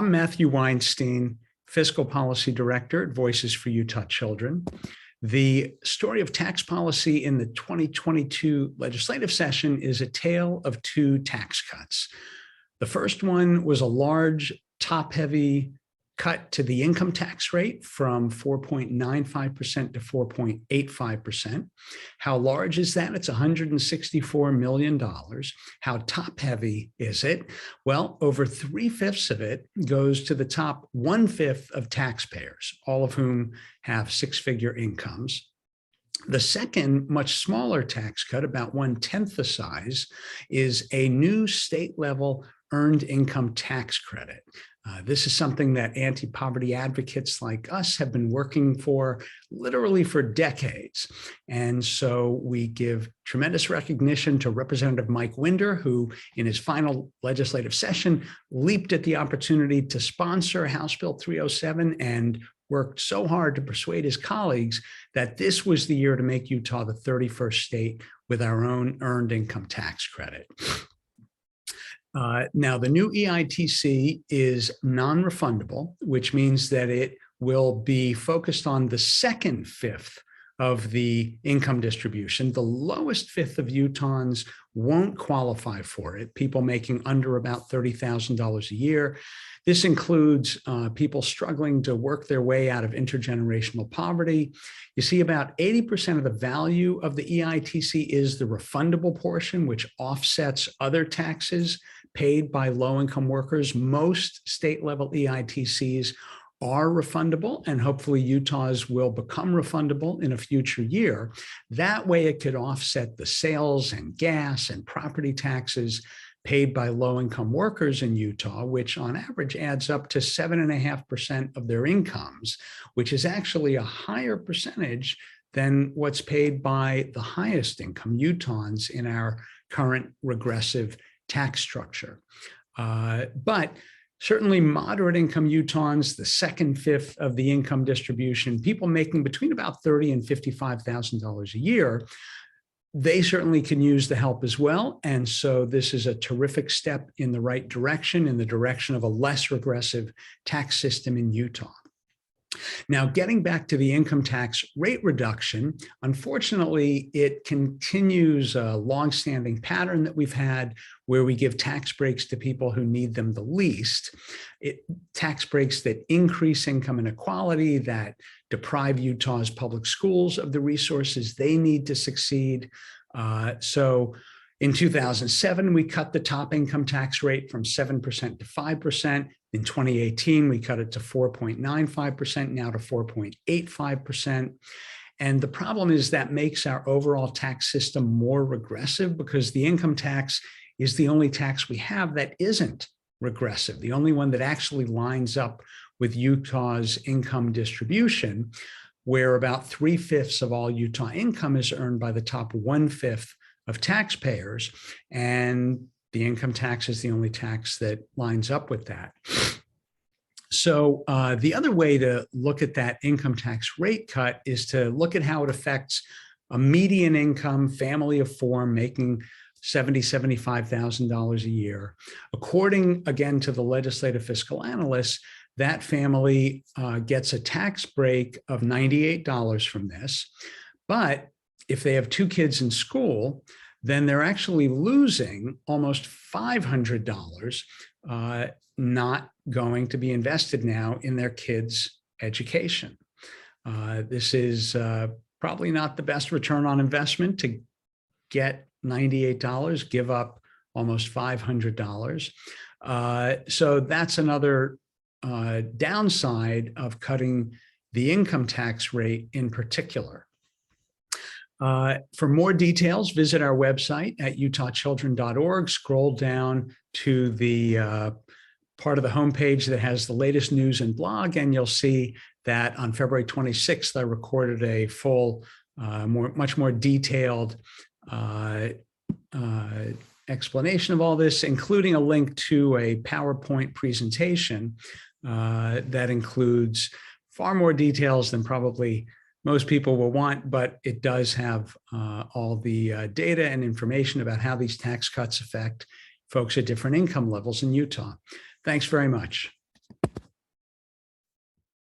I'm Matthew Weinstein, Fiscal Policy Director at Voices for Utah Children. The story of tax policy in the 2022 legislative session is a tale of two tax cuts. The first one was a large, top-heavy cut to the income tax rate from 4.95% to 4.85%. How large is that? It's $164 million. How top-heavy is it? Well, over 3/5 of it goes to the top 1/5 of taxpayers, all of whom have six-figure incomes. The second, much smaller tax cut, about 1/10 the size, is a new state-level earned income tax credit. This is something that anti-poverty advocates like us have been working for literally for decades. And so we give tremendous recognition to Representative Mike Winder, who in his final legislative session leaped at the opportunity to sponsor House Bill 307 and worked so hard to persuade his colleagues that this was the year to make Utah the 31st state with our own earned income tax credit. Now, the new EITC is non-refundable, which means that it will be focused on the second fifth of the income distribution. The lowest fifth of Utahns won't qualify for it, people making under about $30,000 a year. This includes people struggling to work their way out of intergenerational poverty. You see, about 80% of the value of the EITC is the refundable portion, which offsets other taxes paid by low-income workers. Most state-level EITCs are refundable, and hopefully Utah's will become refundable in a future year. That way it could offset the sales and gas and property taxes paid by low-income workers in Utah, which on average adds up to 7.5% of their incomes, which is actually a higher percentage than what's paid by the highest income Utahns in our current regressive tax structure. But certainly moderate income Utahns, the second fifth of the income distribution, people making between about $30,000 and $55,000 a year, they certainly can use the help as well. And so this is a terrific step in the right direction, in the direction of a less regressive tax system in Utah. Now, getting back to the income tax rate reduction, unfortunately, it continues a longstanding pattern that we've had where we give tax breaks to people who need them the least. Tax breaks that increase income inequality, that deprive Utah's public schools of the resources they need to succeed. So in 2007, we cut the top income tax rate from 7% to 5%. In 2018, we cut it to 4.95%, now to 4.85%. And the problem is that makes our overall tax system more regressive because the income tax is the only tax we have that isn't regressive, the only one that actually lines up with Utah's income distribution, where about 3/5 of all Utah income is earned by the top 1/5 of taxpayers, and the income tax is the only tax that lines up with that. So the other way to look at that income tax rate cut is to look at how it affects a median income family of four making $70,000, $75,000 a year. According, again, to the legislative fiscal analysts, that family gets a tax break of $98 from this. But if they have two kids in school, then they're actually losing almost $500 not going to be invested now in their kids' education. This is probably not the best return on investment to get $98, give up almost $500. So that's another downside of cutting the income tax rate in particular. For more details, visit our website at utahchildren.org. Scroll down to the part of the homepage that has the latest news and blog, and you'll see that on February 26th, I recorded a full, much more detailed explanation of all this, including a link to a PowerPoint presentation that includes far more details than probably most people will want, but it does have all the data and information about how these tax cuts affect folks at different income levels in Utah. Thanks very much.